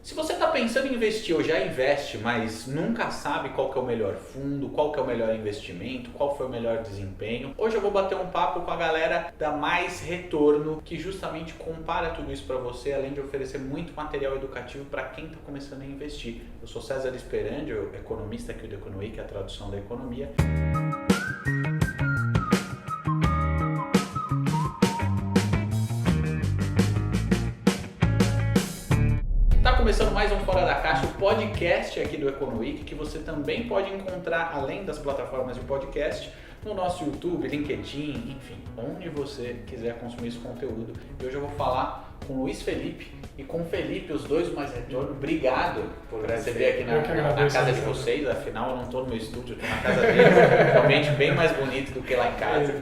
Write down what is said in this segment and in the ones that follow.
Se você está pensando em investir ou já investe, mas nunca sabe qual que é o melhor fundo, qual que é o melhor investimento, qual foi o melhor desempenho, hoje eu vou bater um papo com a galera da Mais Retorno, que justamente compara tudo isso para você, além de oferecer muito material educativo para quem está começando a investir. Eu sou César Esperandio, economista aqui do Economy, que é a tradução da economia. Começando mais um Fora da Caixa, o podcast aqui do Econoweek, que você também pode encontrar, além das plataformas de podcast, no nosso YouTube, LinkedIn, enfim, onde você quiser consumir esse conteúdo. E hoje eu vou falar com o Luiz Felipe e com o Felipe, os dois do Mais Retorno. Obrigado por receber aqui na casa de vocês, afinal eu não estou no meu estúdio, eu estou na casa deles, é um ambiente bem mais bonito do que lá em casa.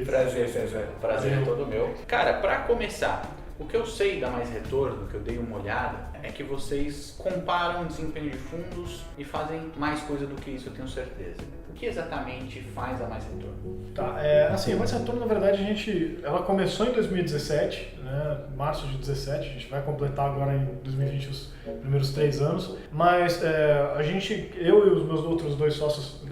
Prazer, César. Prazer é todo meu. Cara, para começar, o que eu sei da Mais Retorno, que eu dei uma olhada, é que vocês comparam o desempenho de fundos e fazem mais coisa do que isso, eu tenho certeza. O que exatamente faz a Mais Retorno? Tá, assim, a Mais Retorno, na verdade, ela começou em 2017, né, março de 2017, a gente vai completar agora em 2020 os primeiros 3 anos, mas eu e os meus outros 2 sócios,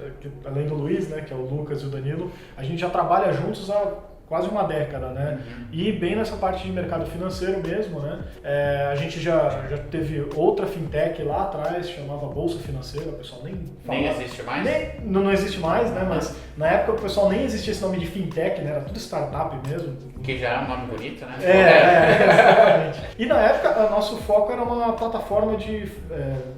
além do Luiz, né, que é o Lucas e o Danilo, a gente já trabalha juntos há quase uma década, né? Uhum. E bem nessa parte de mercado financeiro mesmo, né? A gente já teve outra fintech lá atrás, chamava Bolsa Financeira, o pessoal nem fala. Nem existe mais? Não existe mais, né? Mas na época o pessoal nem existia esse nome de fintech, né? Era tudo startup mesmo. Que já é um nome bonito, né? Exatamente. E na época o nosso foco era uma plataforma de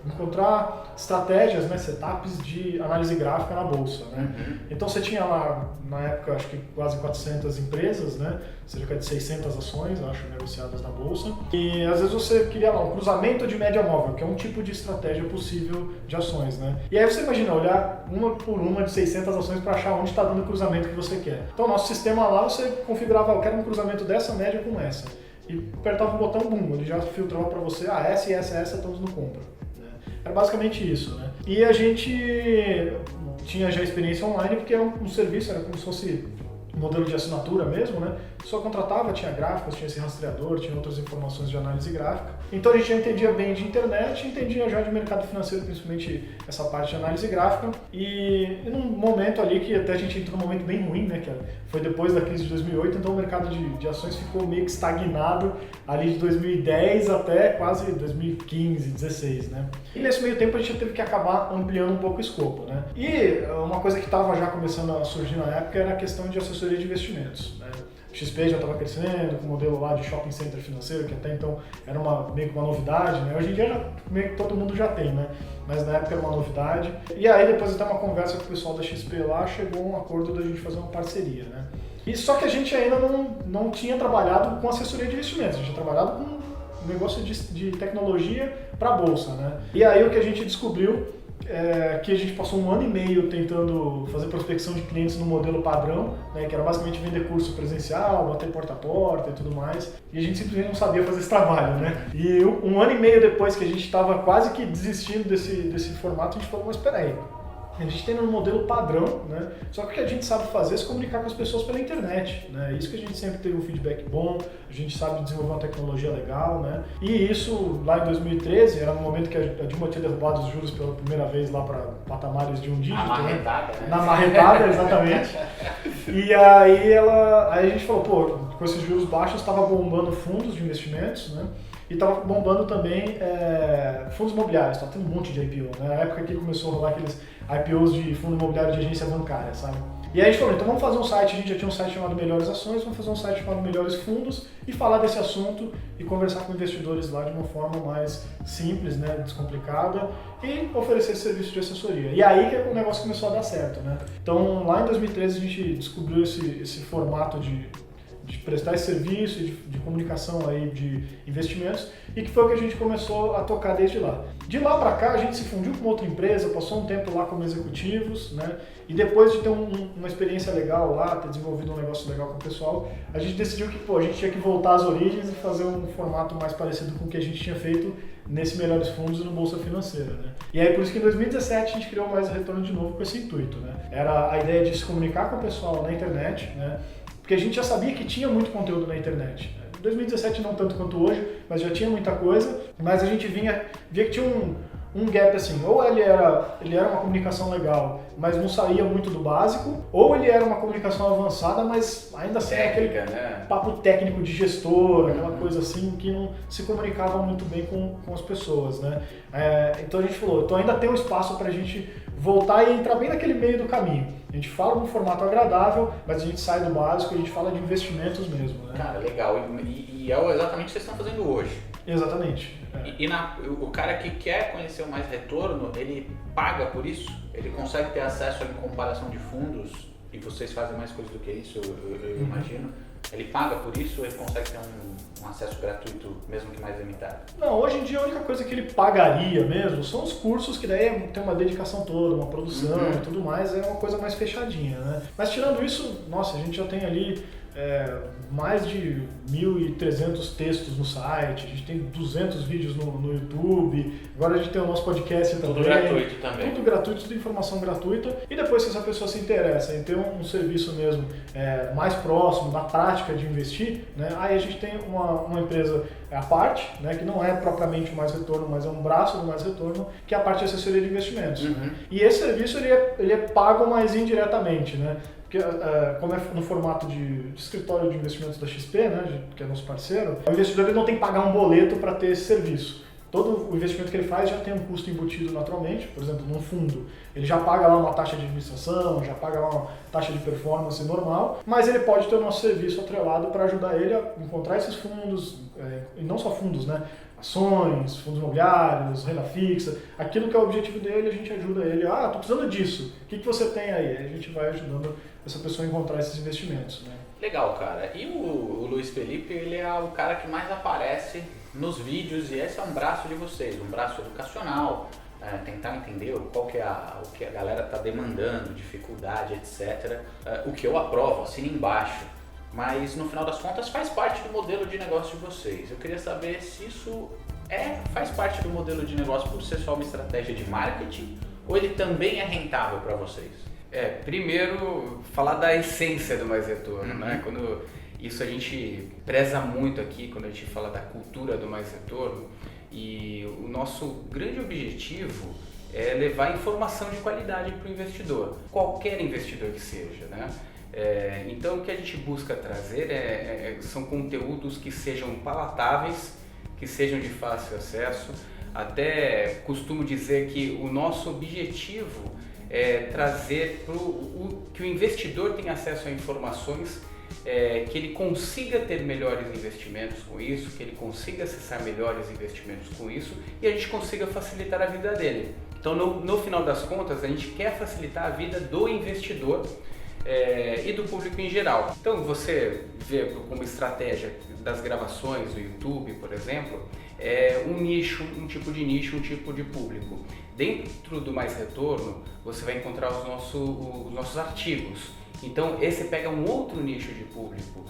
encontrar estratégias, né? Setups de análise gráfica na Bolsa, né? Uhum. Então você tinha lá, na época, acho que quase 400 empresas, né? Cerca de 600 ações, acho, negociadas na Bolsa. E às vezes você queria lá um cruzamento de média móvel, que é um tipo de estratégia possível de ações, né? E aí você imagina olhar uma por uma de 600 ações para achar onde está dando o cruzamento que você quer. Então o nosso sistema lá, você configurava, eu quero um cruzamento dessa média com essa. E apertava o botão, boom, ele já filtrava para você, essa e essa estamos no compra. Né? Era basicamente isso, né? E a gente tinha já experiência online, porque era um serviço, era como se fosse modelo de assinatura mesmo, né? Só contratava, tinha gráficos, tinha esse rastreador, tinha outras informações de análise gráfica. Então a gente já entendia bem de internet, entendia já de mercado financeiro, principalmente essa parte de análise gráfica. E num momento ali que até a gente entrou num momento bem ruim, né? Que foi depois da crise de 2008, então o mercado de ações ficou meio que estagnado ali de 2010 até quase 2015, 2016, né? E nesse meio tempo a gente teve que acabar ampliando um pouco o escopo, né? E uma coisa que estava já começando a surgir na época era a questão de assessoria de investimentos, né? XP já estava crescendo, com o modelo lá de shopping center financeiro, que até então era meio que uma novidade, né? Hoje em dia meio que todo mundo já tem, né? Mas na época era uma novidade. E aí depois até uma conversa com o pessoal da XP lá, chegou um acordo da gente fazer uma parceria, né? E só que a gente ainda não tinha trabalhado com assessoria de investimentos, a gente tinha trabalhado com um negócio de tecnologia para a Bolsa, né? E aí o que a gente descobriu que a gente passou 1 ano e meio tentando fazer prospecção de clientes no modelo padrão, né, que era basicamente vender curso presencial, bater porta a porta e tudo mais, e a gente simplesmente não sabia fazer esse trabalho, né? E 1 ano e meio depois que a gente estava quase que desistindo desse formato, a gente falou, mas espera aí, a gente tem um modelo padrão, né? Só que o que a gente sabe fazer é se comunicar com as pessoas pela internet, né? Isso que a gente sempre teve um feedback bom, a gente sabe desenvolver uma tecnologia legal, né? E isso lá em 2013, era no momento que a Dilma tinha derrubado os juros pela primeira vez lá para patamares de 1 dígito, marretada, né? Na marretada, exatamente. E aí a gente falou, pô, com esses juros baixos estava bombando fundos de investimentos, né? E estava bombando também fundos imobiliários, estava tendo um monte de IPO, né? Na época que começou a rolar aqueles IPOs de fundo imobiliário de agência bancária, sabe? E aí a gente falou, então vamos fazer um site, a gente já tinha um site chamado Melhores Ações, vamos fazer um site chamado Melhores Fundos e falar desse assunto e conversar com investidores lá de uma forma mais simples, né, descomplicada e oferecer esse serviço de assessoria. E aí que o negócio começou a dar certo, né? Então lá em 2013 a gente descobriu esse formato de prestar esse serviço de comunicação aí de investimentos e que foi o que a gente começou a tocar desde lá. De lá para cá a gente se fundiu com outra empresa, passou um tempo lá como executivos, né? E depois de ter uma experiência legal lá, ter desenvolvido um negócio legal com o pessoal, a gente decidiu que a gente tinha que voltar às origens e fazer um formato mais parecido com o que a gente tinha feito nesse Melhores Fundos e no Bolsa Financeira, né? E aí por isso que em 2017 a gente criou Mais Retorno de novo com esse intuito, né? Era a ideia de se comunicar com o pessoal na internet, né? Porque a gente já sabia que tinha muito conteúdo na internet. Em 2017 não tanto quanto hoje, mas já tinha muita coisa, mas a gente via que tinha um gap assim, ou ele era uma comunicação legal, mas não saía muito do básico, ou ele era uma comunicação avançada, mas ainda assim aquele papo técnico de gestor, aquela coisa assim que não se comunicava muito bem com as pessoas, né? Então a gente falou, então ainda tem um espaço para a gente voltar e entrar bem naquele meio do caminho. A gente fala num formato agradável, mas a gente sai do básico e a gente fala de investimentos mesmo, né? Cara, legal. E é exatamente o que vocês estão fazendo hoje. Exatamente. O cara que quer conhecer o mais retorno, ele paga por isso? Ele consegue ter acesso à comparação de fundos? E vocês fazem mais coisas do que isso, eu imagino. Ele paga por isso ou ele consegue ter um acesso gratuito, mesmo que mais limitado? Não, hoje em dia a única coisa que ele pagaria mesmo são os cursos, que daí tem uma dedicação toda, uma produção e tudo mais, é uma coisa mais fechadinha, né? Mas tirando isso, nossa, a gente já tem ali mais de 1.300 textos no site, a gente tem 200 vídeos no YouTube, agora a gente tem o nosso podcast também. Tudo gratuito também. Tudo gratuito, tudo informação gratuita. E depois, se essa pessoa se interessa em ter um serviço mesmo mais próximo da prática de investir, né, aí a gente tem uma empresa à parte, né, que não é propriamente o Mais Retorno, mas é um braço do Mais Retorno, que é a parte de assessoria de investimentos. Né? E esse serviço ele é pago mais indiretamente, né? Porque, como é no formato de escritório de investimentos da XP, né, que é nosso parceiro, o investidor ele não tem que pagar um boleto para ter esse serviço. Todo o investimento que ele faz já tem um custo embutido naturalmente, por exemplo, num fundo. Ele já paga lá uma taxa de administração, já paga lá uma taxa de performance normal, mas ele pode ter o nosso serviço atrelado para ajudar ele a encontrar esses fundos, e não só fundos, né? Ações, fundos imobiliários, renda fixa, aquilo que é o objetivo dele, a gente ajuda ele, tô precisando disso, o que você tem aí? A gente vai ajudando essa pessoa a encontrar esses investimentos, né? Legal, cara. E o Luiz Felipe, ele é o cara que mais aparece nos vídeos e esse é um braço de vocês, um braço educacional, tentar entender o que a galera está demandando, dificuldade, etc. O que eu aprovo, assino embaixo. Mas no final das contas faz parte do modelo de negócio de vocês. Eu queria saber se isso faz parte do modelo de negócio por ser só uma estratégia de marketing ou ele também é rentável para vocês? Primeiro falar da essência do Mais Retorno, né? Isso a gente preza muito aqui quando a gente fala da cultura do Mais Retorno e o nosso grande objetivo é levar informação de qualidade para o investidor, qualquer investidor que seja, né? Então o que a gente busca trazer são conteúdos que sejam palatáveis, que sejam de fácil acesso. Até costumo dizer que o nosso objetivo é trazer que o investidor tenha acesso a informações, que ele consiga ter melhores investimentos com isso, que ele consiga acessar melhores investimentos com isso e a gente consiga facilitar a vida dele. Então no final das contas a gente quer facilitar a vida do investidor e do público em geral. Então você vê como estratégia das gravações do YouTube, por exemplo, um nicho, um tipo de nicho, um tipo de público. Dentro do Mais Retorno você vai encontrar os nossos artigos. Então esse pega um outro nicho de público.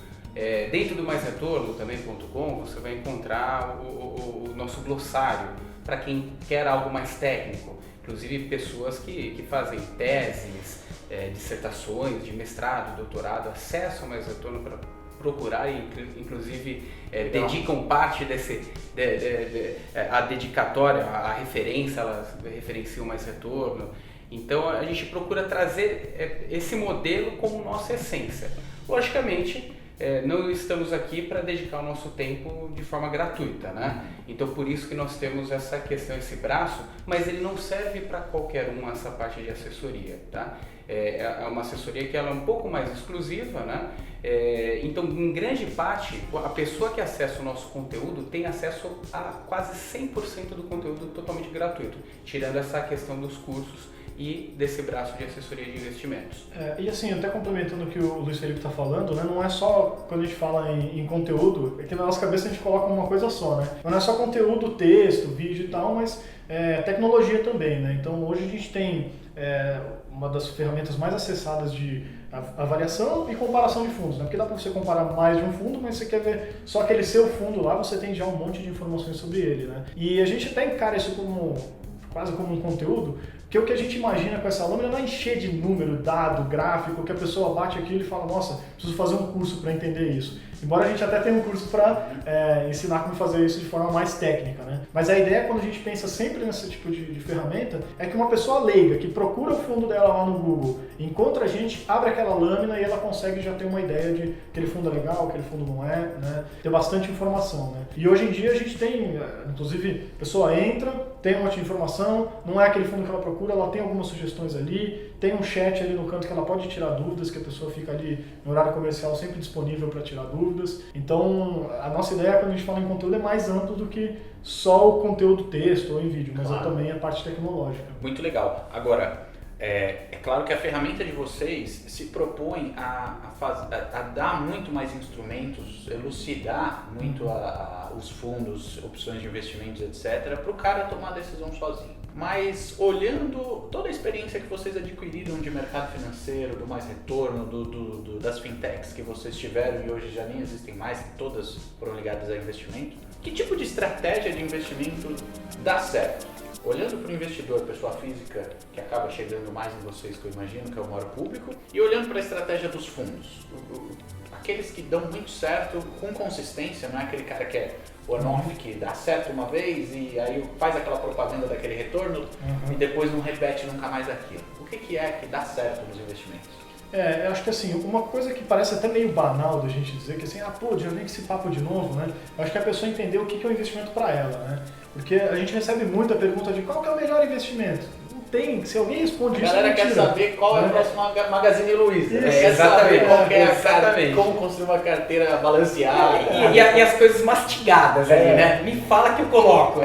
Dentro do Mais Retorno também.com você vai encontrar o nosso glossário para quem quer algo mais técnico, inclusive pessoas que fazem teses, dissertações de mestrado, doutorado, acessam o Mais Retorno para procurar e inclusive dedicam parte a dedicatória, a referência, elas referenciam o Mais Retorno. Então a gente procura trazer esse modelo como nossa essência. Logicamente, não estamos aqui para dedicar o nosso tempo de forma gratuita, né? Então por isso que nós temos essa questão, esse braço, mas ele não serve para qualquer um essa parte de assessoria, tá? É uma assessoria que ela é um pouco mais exclusiva, né? Então em grande parte a pessoa que acessa o nosso conteúdo tem acesso a quase 100% do conteúdo totalmente gratuito, tirando essa questão dos cursos e desse braço de assessoria de investimentos. E assim, até complementando o que o Luiz Felipe está falando, né, não é só quando a gente fala em conteúdo, é que na nossa cabeça a gente coloca uma coisa só, né? Não é só conteúdo, texto, vídeo e tal, mas tecnologia também, né? Então hoje a gente tem uma das ferramentas mais acessadas de avaliação e comparação de fundos, né? Porque dá para você comparar mais de um fundo, mas você quer ver só aquele seu fundo lá, você tem já um monte de informações sobre ele, né? E a gente até encara isso quase como um conteúdo, porque Porque o que a gente imagina com essa lâmina não é encher de número, dado, gráfico, que a pessoa bate aquilo e fala, nossa, preciso fazer um curso para entender isso. Embora a gente até tenha um curso para ensinar como fazer isso de forma mais técnica, né? Mas a ideia, quando a gente pensa sempre nesse tipo de ferramenta, é que uma pessoa leiga, que procura o fundo dela lá no Google, encontra a gente, abre aquela lâmina e ela consegue já ter uma ideia de aquele fundo é legal, aquele fundo não é, né? Tem bastante informação, né? E hoje em dia a gente tem, inclusive, a pessoa entra, tem um monte de informação, não é aquele fundo que ela procura, ela tem algumas sugestões ali, tem um chat ali no canto que ela pode tirar dúvidas, que a pessoa fica ali no horário comercial sempre disponível para tirar dúvidas. Então, a nossa ideia quando a gente fala em conteúdo é mais amplo do que só o conteúdo texto ou em vídeo, mas também a parte tecnológica. Muito legal. Agora, é claro que a ferramenta de vocês se propõe a dar muito mais instrumentos, elucidar muito os fundos, opções de investimentos, etc., para o cara tomar a decisão sozinho. Mas olhando toda a experiência que vocês adquiriram de mercado financeiro, do Mais Retorno, das fintechs que vocês tiveram e hoje já nem existem mais, todas foram ligadas a investimento, que tipo de estratégia de investimento dá certo? Olhando para o investidor, pessoa física, que acaba chegando mais em vocês, que eu imagino, que é o maior público, e olhando para a estratégia dos fundos, aqueles que dão muito certo com consistência, não é aquele cara que é on-off, que dá certo uma vez e aí faz aquela propaganda daquele retorno e depois não repete nunca mais aquilo. O que é que dá certo nos investimentos? Eu acho que assim, uma coisa que parece até meio banal da gente dizer, que assim, já vem esse papo de novo, né? Eu acho que a pessoa entendeu o que é o investimento para ela, né? Porque a gente recebe muita pergunta de qual que é o melhor investimento. Não tem, se alguém responde isso, a galera quer saber qual é o próximo Magazine Luiza. Exatamente. Como construir uma carteira balanceada. E as coisas mastigadas ali, né? Me fala que eu coloco.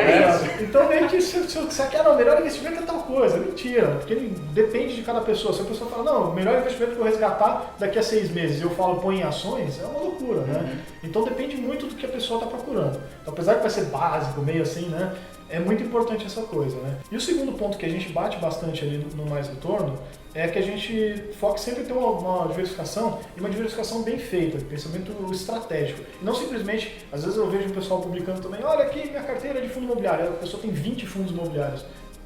Então meio que se você quer, o melhor investimento é tal coisa. Mentira, porque depende de cada pessoa. Se a pessoa fala, não, o melhor investimento que eu vou resgatar daqui a 6 meses e eu falo, põe em ações, é uma loucura, né? Então depende muito do que a pessoa está procurando. Então, apesar que vai ser básico, meio assim, né? É muito importante essa coisa, né? E o segundo ponto que a gente bate bastante ali no Mais Retorno é que a gente foca sempre em ter uma diversificação e uma diversificação bem feita, pensamento estratégico. E não simplesmente, às vezes eu vejo o pessoal publicando também, olha aqui minha carteira de fundo imobiliário, a pessoa tem 20 fundos imobiliários.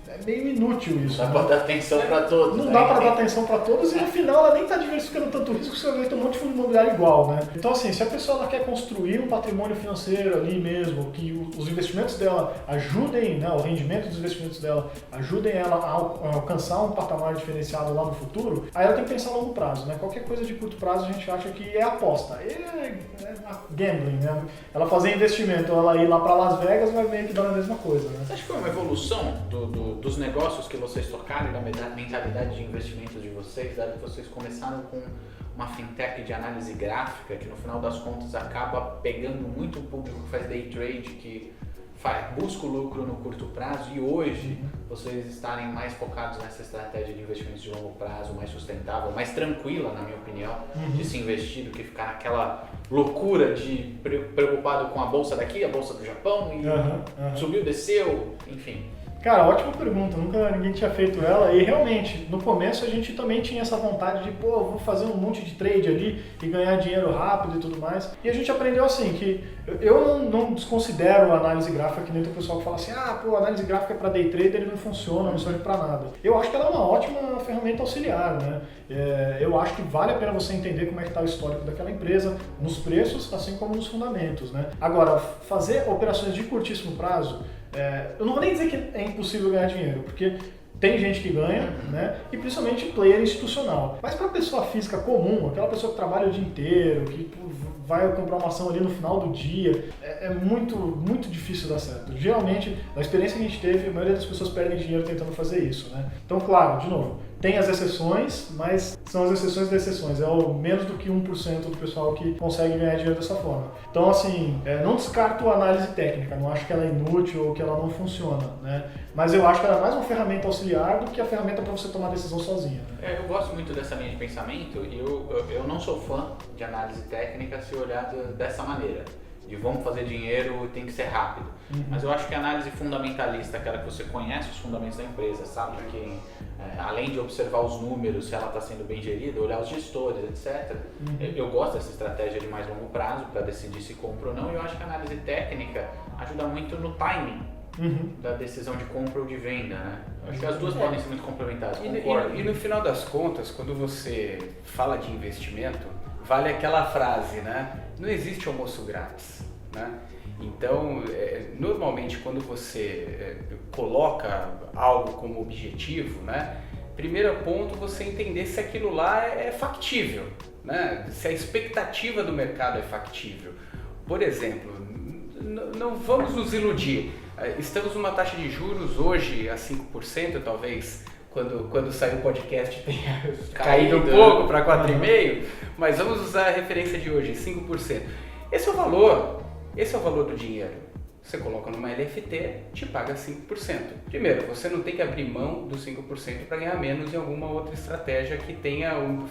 É meio inútil isso. Não dá para dar atenção para todos. Não dá para dar atenção para todos e no final ela nem está diversificando tanto risco, você vai ter um monte de fundo imobiliário igual, né? Então assim, se a pessoa ela quer construir um patrimônio financeiro ali mesmo, que os investimentos dela ajudem, né, o rendimento dos investimentos dela ajudem ela a alcançar um patamar diferenciado lá no futuro, aí ela tem que pensar a longo prazo, né? Qualquer coisa de curto prazo a gente acha que é aposta. É gambling, né? Ela fazer investimento, ela ir lá para Las Vegas vai meio que dar a mesma coisa, né? Você acha que foi uma evolução dos negócios que vocês tocaram e da mentalidade de investimentos de vocês, dado que vocês começaram com uma fintech de análise gráfica, que no final das contas acaba pegando muito o público que faz day trade, que busca o lucro no curto prazo, e hoje vocês estarem mais focados nessa estratégia de investimentos de longo prazo, mais sustentável, mais tranquila, na minha opinião, de se investir do que ficar naquela loucura de preocupado com a bolsa daqui, a bolsa do Japão, e subiu, desceu, enfim. Cara, ótima pergunta, nunca ninguém tinha feito ela e realmente, no começo a gente também tinha essa vontade de, vou fazer um monte de trade ali e ganhar dinheiro rápido e tudo mais. E a gente aprendeu assim, que eu não desconsidero a análise gráfica, que nem o pessoal que fala assim, a análise gráfica é para day trader, ele não funciona, não serve para nada. Eu acho que ela é uma ótima ferramenta auxiliar, né? Eu acho que vale a pena você entender como é que está o histórico daquela empresa, nos preços, assim como nos fundamentos, né? Agora, fazer operações de curtíssimo prazo, eu não vou nem dizer que é impossível ganhar dinheiro, porque tem gente que ganha, né? E principalmente player institucional. Mas para a pessoa física comum, aquela pessoa que trabalha o dia inteiro, que vai comprar uma ação ali no final do dia, é muito, muito difícil dar certo. Geralmente, na experiência que a gente teve, a maioria das pessoas perdem dinheiro tentando fazer isso, né? Então, claro, de novo, tem as exceções, mas são as exceções das exceções. É o menos do que 1% do pessoal que consegue ganhar dinheiro dessa forma. Então, assim, não descarto a análise técnica, não acho que ela é inútil ou que ela não funciona, né? Mas eu acho que ela é mais uma ferramenta auxiliar do que a ferramenta para você tomar decisão sozinho. Eu gosto muito dessa linha de pensamento e eu não sou fã de análise técnica se olhado dessa maneira. De vamos fazer dinheiro, tem que ser rápido. Mas eu acho que a análise fundamentalista, aquela que você conhece os fundamentos da empresa, sabe que além de observar os números, se ela está sendo bem gerida, olhar os gestores, etc. Eu gosto dessa estratégia de mais longo prazo para decidir se compra ou não, e eu acho que a análise técnica ajuda muito no timing da decisão de compra ou de venda, né? Acho que as duas podem ser muito complementares, E no final das contas, quando você fala de investimento, vale aquela frase, né? Não existe almoço grátis, né? Então, normalmente quando você coloca algo como objetivo, né? Primeiro ponto, você entender se aquilo lá é factível, né? Se a expectativa do mercado é factível. Por exemplo, não vamos nos iludir. Estamos numa taxa de juros hoje a 5%, talvez quando sair o podcast tenha caído um pouco para 4,5%, mas vamos usar a referência de hoje, 5%. Esse é o valor do dinheiro. Você coloca numa LFT, te paga 5%. Primeiro, você não tem que abrir mão dos 5% para ganhar menos em alguma outra estratégia que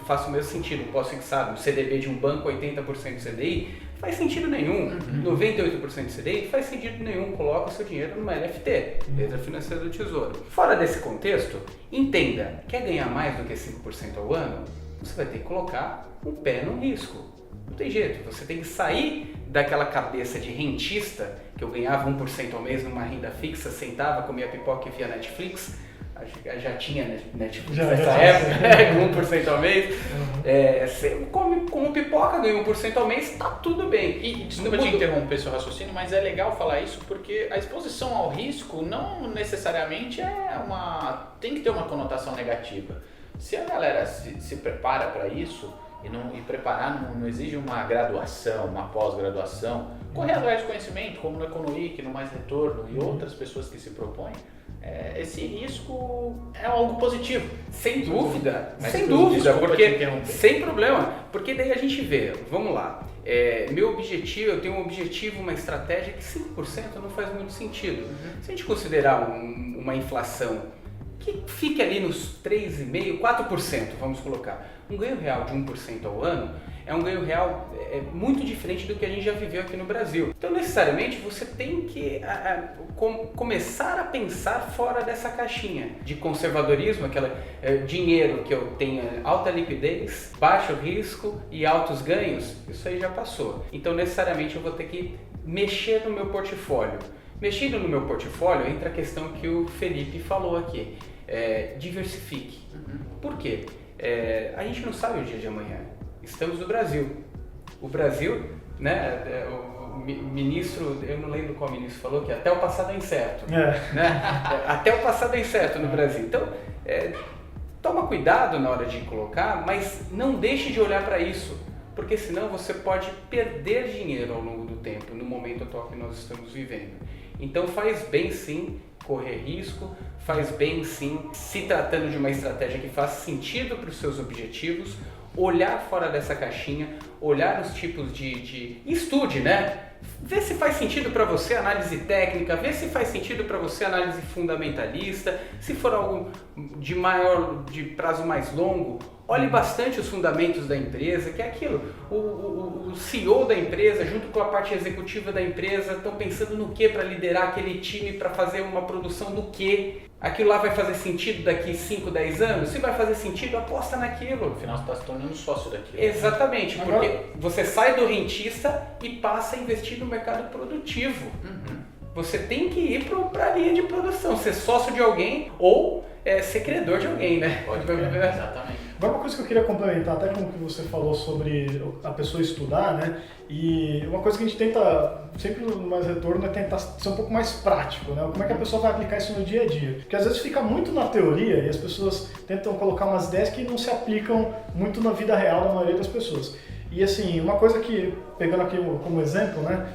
faça o mesmo sentido. Posso fixar no CDB de um banco 80% de CDI, faz sentido nenhum. 98% de CDI, faz sentido nenhum. Coloca o seu dinheiro numa LFT, Letra Financeira do Tesouro. Fora desse contexto, entenda, quer ganhar mais do que 5% ao ano? Você vai ter que colocar um pé no risco. Não tem jeito, você tem que sair daquela cabeça de rentista, que eu ganhava 1% ao mês numa renda fixa, sentava, comia pipoca e via Netflix, já tinha Netflix nessa época, com 1% ao mês, você come pipoca, ganha 1% ao mês, tá tudo bem. E desculpa te interromper seu raciocínio, mas é legal falar isso porque a exposição ao risco não necessariamente tem que ter uma conotação negativa. Se a galera se prepara para isso, e preparar não exige uma graduação, uma pós-graduação, correr atrás de conhecimento, como no Economic, no Mais Retorno e outras pessoas que se propõem, esse risco é algo positivo. Sem dúvida, porque sem problema, porque daí a gente vê, vamos lá, eu tenho um objetivo, uma estratégia que 5% não faz muito sentido. Se a gente considerar uma inflação que fique ali nos 3,5%, 4%, vamos colocar, um ganho real de 1% ao ano é um ganho real muito diferente do que a gente já viveu aqui no Brasil. Então, necessariamente, você tem que começar a pensar fora dessa caixinha de conservadorismo, dinheiro que eu tenha alta liquidez, baixo risco e altos ganhos, isso aí já passou. Então, necessariamente, eu vou ter que mexer no meu portfólio. Mexendo no meu portfólio, entra a questão que o Felipe falou aqui, diversifique. Por quê? A gente não sabe o dia de amanhã. Estamos no Brasil. O Brasil, né, o ministro, eu não lembro qual ministro falou, que até o passado é incerto. Né? Até o passado é incerto no Brasil. Então, toma cuidado na hora de colocar, mas não deixe de olhar para isso, porque senão você pode perder dinheiro ao longo do tempo, no momento atual que nós estamos vivendo. Então faz bem sim correr risco, faz bem sim, se tratando de uma estratégia que faz sentido para os seus objetivos, olhar fora dessa caixinha, olhar os tipos de estude, né? Vê se faz sentido para você análise técnica, vê se faz sentido para você análise fundamentalista, se for algo de prazo mais longo, olhe bastante os fundamentos da empresa, que é aquilo, o CEO da empresa junto com a parte executiva da empresa estão pensando no que para liderar aquele time, para fazer uma produção do que. Aquilo lá vai fazer sentido daqui 5, 10 anos? Se vai fazer sentido, aposta naquilo. No final você está se tornando sócio daquilo. Exatamente, porque você sai do rentista e passa a investir no mercado produtivo. Você tem que ir para a linha de produção, ser sócio de alguém ou ser credor de alguém, né? Exatamente. Agora, uma coisa que eu queria complementar até com o que você falou sobre a pessoa estudar, né? E uma coisa que a gente tenta, sempre no Mais Retorno, é tentar ser um pouco mais prático, né? Como é que a pessoa vai aplicar isso no dia a dia? Porque às vezes fica muito na teoria e as pessoas tentam colocar umas ideias que não se aplicam muito na vida real da maioria das pessoas. E assim, uma coisa que, pegando aqui como exemplo, né?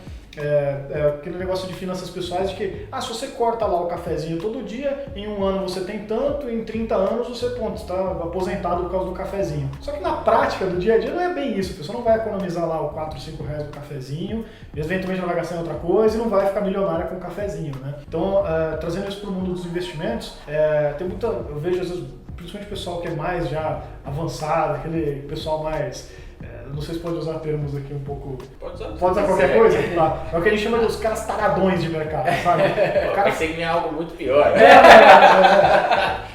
Aquele negócio de finanças pessoais de que se você corta lá o cafezinho todo dia, em um ano você tem tanto, em 30 anos você está aposentado por causa do cafezinho. Só que na prática do dia a dia não é bem isso, a pessoa não vai economizar lá o 4, 5 reais do cafezinho, eventualmente vai gastar em outra coisa e não vai ficar milionária com o cafezinho, né? Então, trazendo isso para o mundo dos investimentos, eu vejo às vezes, principalmente o pessoal que é mais já avançado, aquele pessoal mais... não sei se pode usar termos aqui um pouco... Pode usar qualquer coisa? Tá. É o que a gente chama dos caras taradões de mercado, sabe? Eu pensei que vinha algo muito pior.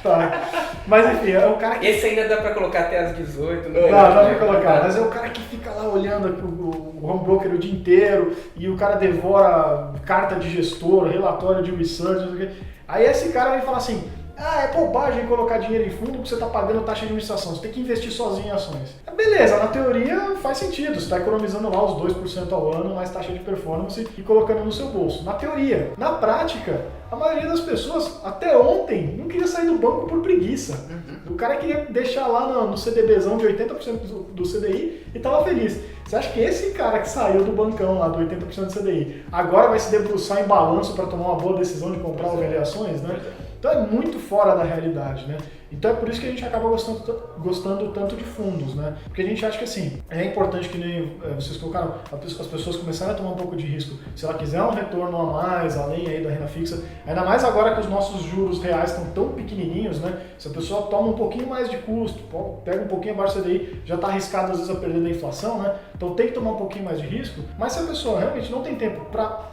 Tá. Mas enfim, é o cara que... Esse ainda dá pra colocar até às 18, Não, dá pra colocar, mas é o cara que fica lá olhando o home broker o dia inteiro e o cara devora carta de gestor, relatório de research, não sei o quê. Aí esse cara vem falar assim, é bobagem colocar dinheiro em fundo porque você está pagando taxa de administração, você tem que investir sozinho em ações. Beleza, na teoria faz sentido, você está economizando lá os 2% ao ano mais taxa de performance e colocando no seu bolso. Na teoria. Na prática, a maioria das pessoas, até ontem, não queria sair do banco por preguiça. O cara queria deixar lá no CDBzão de 80% do CDI e estava feliz. Você acha que esse cara que saiu do bancão lá do 80% do CDI agora vai se debruçar em balanço para tomar uma boa decisão de comprar ou vender ações, né? Então é muito fora da realidade, né? Então é por isso que a gente acaba gostando tanto de fundos, né? Porque a gente acha que assim, é importante que nem vocês colocaram, as pessoas começarem a tomar um pouco de risco. Se ela quiser um retorno a mais, além aí da renda fixa, ainda mais agora que os nossos juros reais estão tão pequenininhos, né? Se a pessoa toma um pouquinho mais de custo, pega um pouquinho abaixo daí, já está arriscado às vezes a perder da inflação, né? Então tem que tomar um pouquinho mais de risco. Mas se a pessoa realmente não tem tempo para,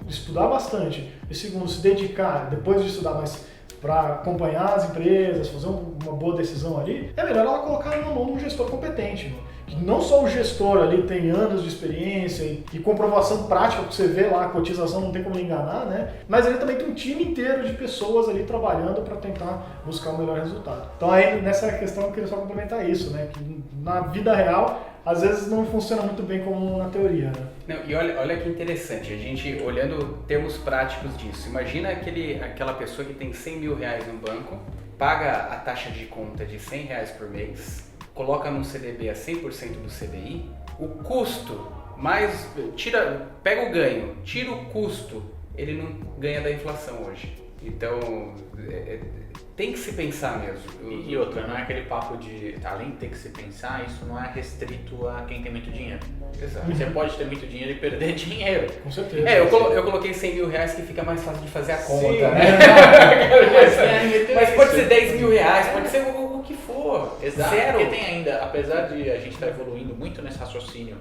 estudar bastante, e segundo, se dedicar, depois de estudar mais, para acompanhar as empresas, fazer uma boa decisão ali, é melhor ela colocar na mão de um gestor competente. Que não só o gestor ali tem anos de experiência e comprovação prática, porque você vê lá a cotização, não tem como enganar, né? Mas ele também tem um time inteiro de pessoas ali trabalhando para tentar buscar o melhor resultado. Então aí nessa questão eu queria só complementar isso, né? Que na vida real, às vezes não funciona muito bem como na teoria, né? Não, e olha que interessante, a gente olhando termos práticos disso. Imagina aquela pessoa que tem 100 mil reais no banco, paga a taxa de conta de 100 reais por mês, coloca num CDB a 100% do CDI, o custo pega o ganho, tira o custo, ele não ganha da inflação hoje. Então, tem que se pensar mesmo. E outra, não é aquele papo de, além de ter que se pensar, isso não é restrito a quem tem muito dinheiro. Exato. Você pode ter muito dinheiro e perder dinheiro. Com certeza. Eu coloquei 100 mil reais que fica mais fácil de fazer a conta, Sim, né? Mas pode ser 10 mil reais, pode ser o que for. Exato, Zero. porque tem ainda, apesar de a gente estar evoluindo muito nesse raciocínio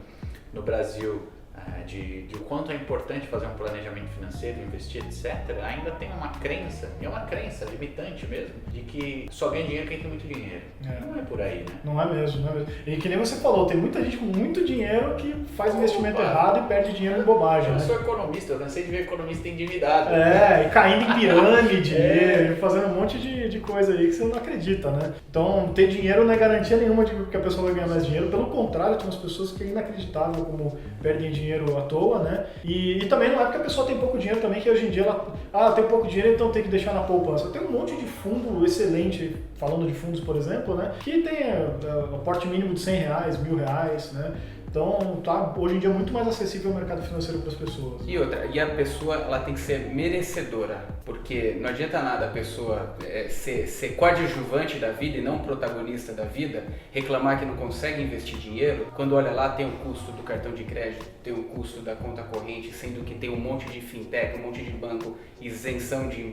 no Brasil, de o quanto é importante fazer um planejamento financeiro, investir, etc., ainda tem uma crença, e é uma crença limitante mesmo, de que só ganha dinheiro quem tem muito dinheiro. Não é por aí, né? Não é mesmo, não é mesmo. E que nem você falou, tem muita gente com muito dinheiro que faz investimento errado e perde dinheiro em bobagem, Eu né? sou economista, eu cansei de ver economista endividado. E caindo em pirâmide, e fazendo um monte de coisa aí que você não acredita, né? Então, ter dinheiro não é garantia nenhuma de que a pessoa vai ganhar mais dinheiro. Pelo contrário, tem umas pessoas que é inacreditável como perdem dinheiro à toa, né? E também não é porque a pessoa tem pouco dinheiro também que hoje em dia ela tem pouco dinheiro, então tem que deixar na poupança. Tem um monte de fundo excelente, falando de fundos, por exemplo, né? Que tem aporte mínimo de 100 reais, 1.000 reais, né? Então, tá hoje em dia muito mais acessível o mercado financeiro para as pessoas. E a pessoa ela tem que ser merecedora, porque não adianta nada a pessoa ser coadjuvante da vida e não protagonista da vida, reclamar que não consegue investir dinheiro, quando olha lá tem o custo do cartão de crédito, tem o custo da conta corrente, sendo que tem um monte de fintech, um monte de banco, isenção de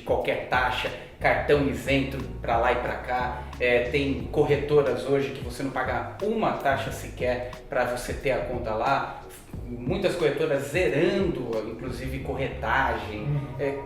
qualquer taxa, cartão isento para lá e para cá, tem corretoras hoje que você não paga uma taxa sequer para você ter a conta lá, muitas corretoras zerando, inclusive corretagem,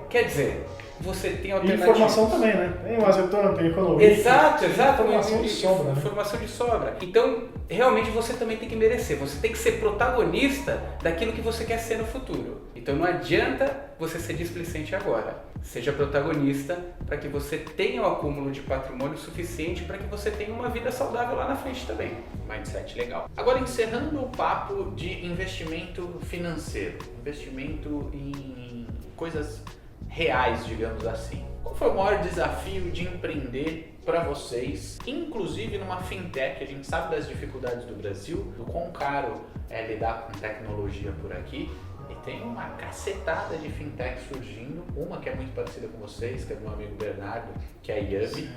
quer dizer, você tem alternativas. E informação também, né? Tem o azeitona, tem economia. Exato. Informação de sobra, né? Informação de sobra. Então, realmente você também tem que merecer, você tem que ser protagonista daquilo que você quer ser no futuro. Então não adianta você ser displicente agora. Seja protagonista para que você tenha o acúmulo de patrimônio suficiente para que você tenha uma vida saudável lá na frente também. Mindset legal. Agora, encerrando o papo de investimento financeiro, investimento em coisas reais, digamos assim. Qual foi o maior desafio de empreender para vocês, inclusive numa fintech? A gente sabe das dificuldades do Brasil, do quão caro é lidar com tecnologia por aqui, e tem uma cacetada de fintech surgindo, uma que é muito parecida com vocês, que é do meu amigo Bernardo, que é a Yummy.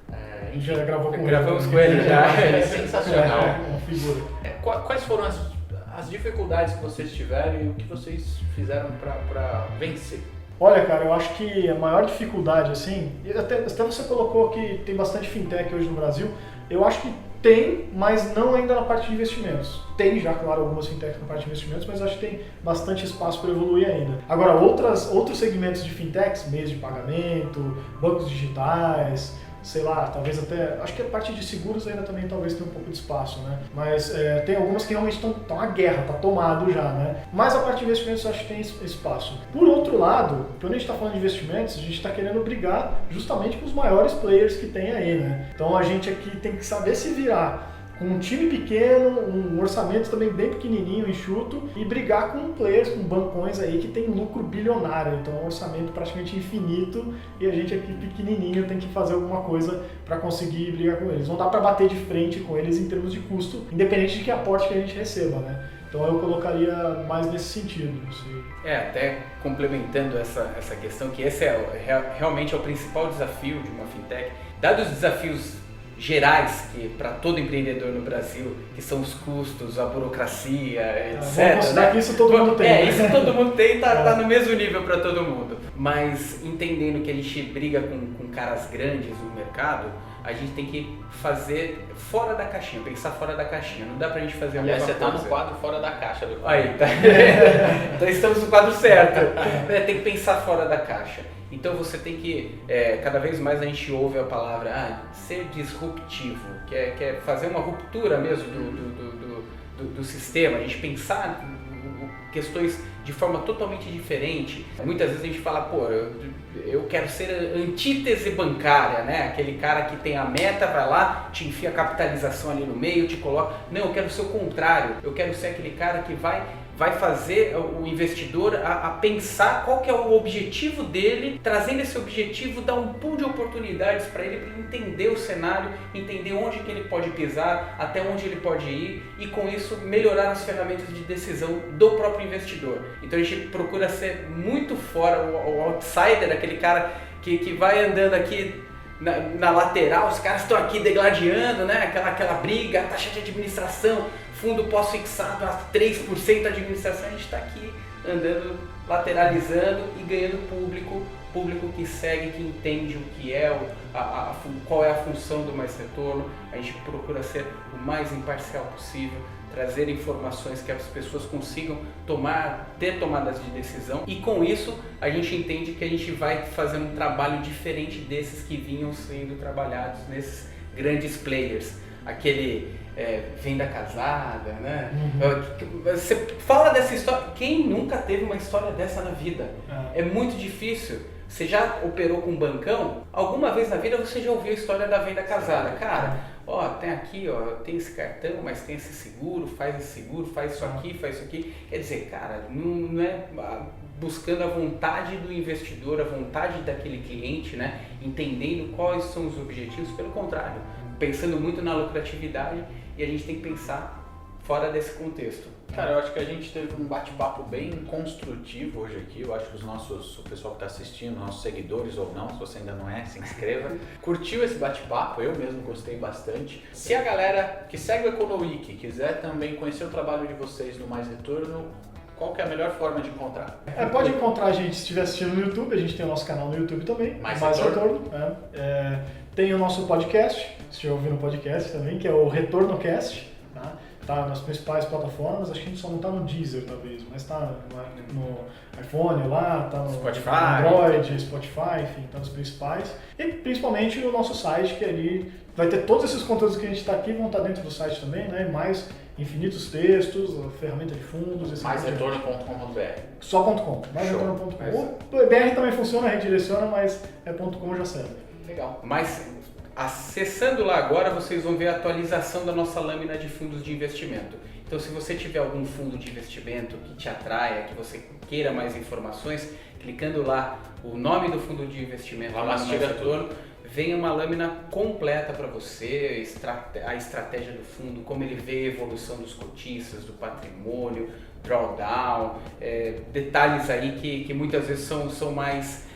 A gente já gravou com ele. Gravamos com ele já. Ele é sensacional. Uma figura. Quais foram as dificuldades que vocês tiveram e o que vocês fizeram para vencer? Olha, cara, eu acho que a maior dificuldade, assim, até você colocou que tem bastante fintech hoje no Brasil, eu acho que tem, mas não ainda na parte de investimentos. Tem já, claro, algumas fintechs na parte de investimentos, mas acho que tem bastante espaço para evoluir ainda. Agora, outros segmentos de fintechs, meios de pagamento, bancos digitais, sei lá, talvez até, acho que a parte de seguros ainda também talvez tenha um pouco de espaço, né? Mas tem algumas que realmente estão uma guerra, tá tomado já, né? Mas a parte de investimentos eu acho que tem espaço. Por outro lado, quando a gente está falando de investimentos, a gente está querendo brigar justamente com os maiores players que tem aí, né? Então a gente aqui tem que saber se virar com um time pequeno, um orçamento também bem pequenininho, enxuto, e brigar com players, com bancões aí que tem lucro bilionário, então é um orçamento praticamente infinito e a gente aqui pequenininho tem que fazer alguma coisa para conseguir brigar com eles. Não dá para bater de frente com eles em termos de custo, independente de que aporte que a gente receba, né? Então eu colocaria mais nesse sentido. Não sei. Até complementando essa questão, que esse realmente é o principal desafio de uma fintech, dados os desafios gerais que para todo empreendedor no Brasil, que são os custos, a burocracia, etc. Vamos considerar que isso todo mundo tem. Isso todo mundo tem, tá no mesmo nível para todo mundo. Mas entendendo que a gente briga com caras grandes no mercado, a gente tem que fazer fora da caixinha, pensar fora da caixinha. Não dá pra gente fazer a mesma coisa. Aliás, você tá no quadro fora da caixa do Aí, tá. Então estamos no quadro certo. Tem que pensar fora da caixa. Então você tem que, cada vez mais a gente ouve a palavra ser disruptivo, que é fazer uma ruptura mesmo do sistema, a gente pensar questões de forma totalmente diferente. Muitas vezes a gente fala, eu quero ser a antítese bancária, né? Aquele cara que tem a meta, vai lá, te enfia a capitalização ali no meio, te coloca... Não, eu quero ser o contrário, eu quero ser aquele cara que vai fazer o investidor a pensar qual que é o objetivo dele, trazendo esse objetivo, dar um pool de oportunidades para ele entender o cenário, entender onde que ele pode pisar, até onde ele pode ir e com isso melhorar as ferramentas de decisão do próprio investidor. Então a gente procura ser muito fora, o outsider, aquele cara que vai andando aqui na lateral, os caras estão aqui degladiando, né? Aquela briga, taxa de administração, fundo pós-fixado a 3% da administração, a gente está aqui andando, lateralizando e ganhando público que segue, que entende o que é, qual é a função do mais retorno. A gente procura ser o mais imparcial possível, trazer informações que as pessoas consigam ter tomadas de decisão e com isso a gente entende que a gente vai fazer um trabalho diferente desses que vinham sendo trabalhados nesses grandes players. Aquele venda casada, né? Você fala dessa história, quem nunca teve uma história dessa na vida? É muito difícil. Você já operou com um bancão? Alguma vez na vida você já ouviu a história da venda casada? Cara, tem aqui, tem esse cartão, mas tem esse seguro, faz isso aqui, faz isso aqui. Quer dizer, cara, não é buscando a vontade do investidor, a vontade daquele cliente, né? Entendendo quais são os objetivos, pelo contrário, pensando muito na lucratividade, e a gente tem que pensar fora desse contexto. Cara, eu acho que a gente teve um bate-papo bem construtivo hoje aqui. Eu acho que o pessoal que está assistindo, nossos seguidores ou não, se você ainda não é, se inscreva. Curtiu esse bate-papo? Eu mesmo gostei bastante. Se a galera que segue o EconoWeek quiser também conhecer o trabalho de vocês no Mais Retorno, qual que é a melhor forma de encontrar? Pode encontrar a gente se estiver assistindo no YouTube, a gente tem o nosso canal no YouTube também, Mais Retorno. Tem o nosso podcast, se estiver ouvindo o podcast também, que é o RetornoCast, tá nas principais plataformas, acho que a gente só não tá no Deezer talvez, mas tá no iPhone lá, tá no Spotify, Android, Spotify, enfim, tá nos principais. E principalmente o nosso site, que ali vai ter todos esses conteúdos que a gente está aqui, vão estar dentro do site também, né? Mais infinitos textos, a ferramenta de fundos. MaisRetorno.com.br. Só .com, maisretorno.com. O BR também funciona, redireciona, mas .com já serve. Legal. Mas acessando lá agora, vocês vão ver a atualização da nossa lâmina de fundos de investimento. Então, se você tiver algum fundo de investimento que te atraia, que você queira mais informações, clicando lá o nome do fundo de investimento, lá no Mais Retorno, vem uma lâmina completa para você, a estratégia do fundo, como ele vê a evolução dos cotistas, do patrimônio, drawdown, detalhes aí que muitas vezes são mais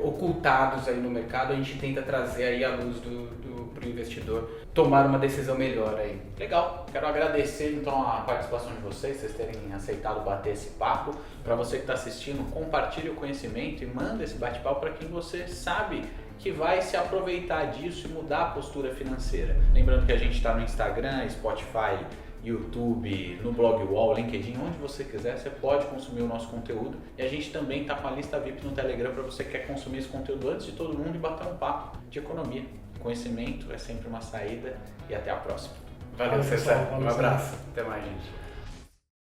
ocultados aí no mercado. A gente tenta trazer aí a luz pro investidor tomar uma decisão melhor aí. Legal, quero agradecer então a participação de vocês terem aceitado bater esse papo. Para você que está assistindo, compartilhe o conhecimento e manda esse bate-papo para quem você sabe que vai se aproveitar disso e mudar a postura financeira. Lembrando que a gente está no Instagram, Spotify YouTube, no blog Wall, LinkedIn, onde você quiser, você pode consumir o nosso conteúdo. E a gente também está com a lista VIP no Telegram para você que quer consumir esse conteúdo antes de todo mundo e bater um papo de economia. Conhecimento é sempre uma saída e até a próxima. Valeu, César. Um valeu, abraço. Até mais, gente.